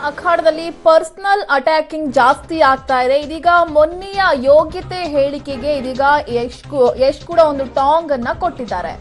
ಅಖಾಡದಲ್ಲಿ personal attacking ಜಾಸ್ತಿ ಆಗ್ತಾ ಇದೆ. ಇದೀಗ ಮೊನ್ನೆಯ ಯೋಗ್ಯತೆ ಹೇಳಿಕೆಗೆ ಇದೀಗ ಯಶ್ ಕೂಡ ಒಂದು ಟಾಂಗ್ ಅನ್ನ ಕೊಟ್ಟಿದ್ದಾರೆ.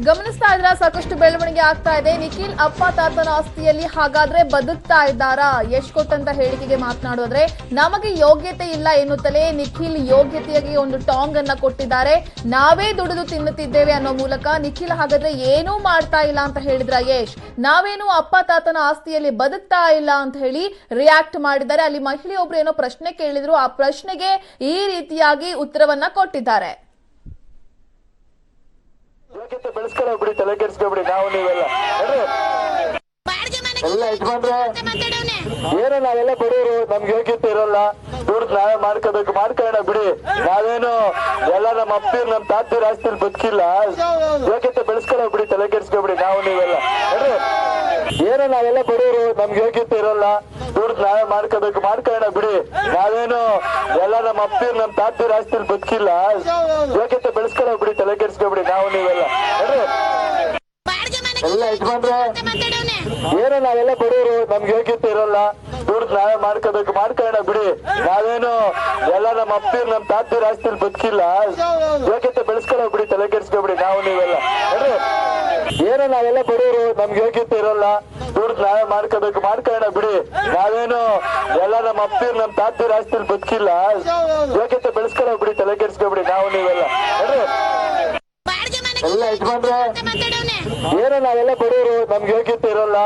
ಗಮನಿಸ್ತಾ ಇದ್ರ ಸಾಕಷ್ಟು ಬೆಳವಣಿಗೆ ಆಗ್ತಾ ಇದೆ. ನಿಖಿಲ್ ಅಪ್ಪ ತಾತನ ಆಸ್ತಿಯಲ್ಲಿ ಹಾಗಾದ್ರೆ ಬದುಕ್ತಾ ಇದ್ದಾರಾ? ಯಶ್ ಕೊಟ್ಟಂತ ಹೇಳಿಕೆಗೆ ಮಾತನಾಡೋದ್ರೆ ನಮಗೆ ಯೋಗ್ಯತೆ ಇಲ್ಲ ಎನ್ನುತ್ತಲೇ ನಿಖಿಲ್ ಯೋಗ್ಯತೆಯಾಗಿ ಒಂದು ಟಾಂಗ್ ಅನ್ನ ಕೊಟ್ಟಿದ್ದಾರೆ. ನಾವೇ ದುಡಿದು ತಿನ್ನುತ್ತಿದ್ದೇವೆ ಅನ್ನೋ ಮೂಲಕ ನಿಖಿಲ್ ಹಾಗಾದ್ರೆ ಏನೂ ಮಾಡ್ತಾ ಇಲ್ಲ ಅಂತ ಹೇಳಿದ್ರ ಯಶ್. ನಾವೇನು ಅಪ್ಪ ತಾತನ ಆಸ್ತಿಯಲ್ಲಿ ಬದುಕ್ತಾ ಇಲ್ಲ ಅಂತ ಹೇಳಿ ರಿಯಾಕ್ಟ್ ಮಾಡಿದ್ದಾರೆ. ಅಲ್ಲಿ ಮಹಿಳೆಯೊಬ್ರು ಏನೋ ಪ್ರಶ್ನೆ ಕೇಳಿದ್ರು, ಆ ಪ್ರಶ್ನೆಗೆ ಈ ರೀತಿಯಾಗಿ ಉತ್ತರವನ್ನ ಕೊಟ್ಟಿದ್ದಾರೆ. ಯೋಗ್ಯತೆ ಬೆಳೆಸ್ಕೊಳ್ಳೋಬಿಡಿ, ತಲೆ ಕೆಡಿಸ್ಕೊಬಿಡಿ. ನಾವು ನೀವೆಲ್ಲ ಎಲ್ಲ ಯಜಮಾನ್ರೆ ಏನೋ ನಾವೆಲ್ಲ ಬಡವರು, ನಮ್ಗೆ ಯೋಗ್ಯತೆ ಇರಲ್ಲ, ದುಡ್ಡು ನಾವೇ ಮಾಡ್ಕೊಳ್ಳೋಣ ಬಿಡಿ. ನಾವೇನು ಎಲ್ಲ ನಮ್ಮ ಅಪ್ಪಿರ್ ನಮ್ ತಾತಿರ ಆಸ್ತಿಲಿ ಬದುಕಿಲ್ಲ. ಯೋಗ್ಯತೆ ಬೆಳೆಸ್ಕೊಳ್ಳೋಬಿಡಿ, ತಲೆ ಕೆಡಿಸ್ಕೊಬಿಡಿ. ನಾವು ನೀವೆಲ್ಲ ಏನೋ ನಾವೆಲ್ಲ ಬಡವರು, ನಮ್ಗೆ ಯೋಗ್ಯತೆ ಇರಲ್ಲ, ದುಡ್ಡು ನಾವೇ ಮಾಡ್ಕೊಳ್ಳೋಣ ಬಿಡಿ. ನಾವೇನು ಎಲ್ಲ ನಮ್ಮ ಅಪ್ಪಿರ್ ನಮ್ ತಾತಿರ ಆಸ್ತಿಲಿ ಬದುಕಿಲ್ಲ. ಯೋಗ್ಯತೆ ಬೆಳೆಸ್ಕೊಳ್ಳೋಬಿಡಿ, ತಲೆ ಕೆಡಿಸ್ಕೊಬಿಡಿ. ನಾವು ನೀವೆಲ್ಲ ಎಲ್ಲ ಯಜಮಾನ್ರೆ ಏನೋ ನಾವೆಲ್ಲ ಬಡವರು, ನಮ್ಗೆ ಯೋಗ್ಯತೆ ಇರಲ್ಲ, ದುಡ್ಡು ನಾವೇ ಮಾಡ್ಕೊಳ್ಳೋಣ ಬಿಡಿ. ನಾವೇನು ಎಲ್ಲ ನಮ್ಮ ಅಪ್ಪಿರ್ ನಮ್ ತಾತಿರ ಆಸ್ತಿಲಿ ಬದುಕಿಲ್ಲ. ಯೋಗ್ಯತೆ ಬೆಳೆಸ್ಕೊಳ್ಳೋಬಿಡಿ, ತಲೆ ಕೆಡಿಸ್ಕೊಬಿಡಿ. ನಾವು ನೀವೆಲ್ಲ ಏನೋ ನಾವೆಲ್ಲ ಬಡವರು, ನಮ್ಗೆ ಯೋಗ್ಯತೆ ಇರಲ್ಲ, ದುಡ್ಡು ನಾವೇ ಮಾಡ್ಕೊಳ್ಳೋಣ ಬಿಡಿ. ನಾವೇನು ಎಲ್ಲ ನಮ್ಮ ಅಪ್ಪಿರ್ ನಮ್ ತಾತಿರ ಆಸ್ತಿಲಿ ಬದುಕಿಲ್ಲ. ಯೋಗ್ಯತೆ ಬೆಳೆಸ್ಕೊಳ್ಳೋಬಿಡಿ, ತಲೆ ಕೆಡಿಸ್ಕೊಬಿಡಿ. ನಾವು ನೀವೆಲ್ಲ ಎಲ್ಲ ಯಜಮಾನ್ರೆ ಏನೋ ನಾವೆಲ್ಲ ಬಡವರು, ನಮ್ಗೆ ಯೋಗ್ಯತೆ ಇರಲ್ಲ,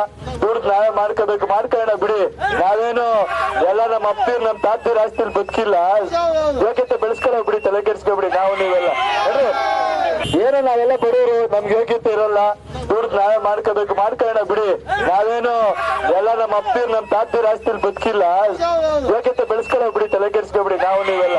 ದುಡ್ಡು ನಾವೇ ಮಾಡ್ಕೊಳ್ಳೋಣ ಬಿಡಿ. ನಾವೇನು ಎಲ್ಲ ನಮ್ಮ ಅಪ್ಪಿರ್ ನಮ್ ತಾತಿರ ಆಸ್ತಿಲಿ ಬದುಕಿಲ್ಲ. ಯೋಗ್ಯತೆ ಬೆಳೆಸ್ಕೊಳ್ಳೋಬಿಡಿ, ತಲೆ ಕೆಡಿಸ್ಕೊಬಿಡಿ. ನಾವು ನೀವೆಲ್ಲ ಏನೋ ನಾವೆಲ್ಲ ಬಡವರು, ನಮ್ಗೆ ಯೋಗ್ಯತೆ ಇರಲ್ಲ, ದುಡ್ಡು ನಾವೇ ಮಾಡ್ಕೊಳ್ಳೋಣ ಬಿಡಿ. ನಾವೇನು ಎಲ್ಲ ನಮ್ಮ ಅಪ್ಪಿರ್ ನಮ್ ತಾತಿರ ಆಸ್ತಿಲಿ ಬದುಕಿಲ್ಲ. ಯೋಗ್ಯತೆ ಬೆಳೆಸ್ಕೊಳ್ಳೋಬಿಡಿ, ತಲೆ ಕೆಡಿಸ್ಕೊಬಿಡಿ. ನಾವು ನೀವೆಲ್ಲ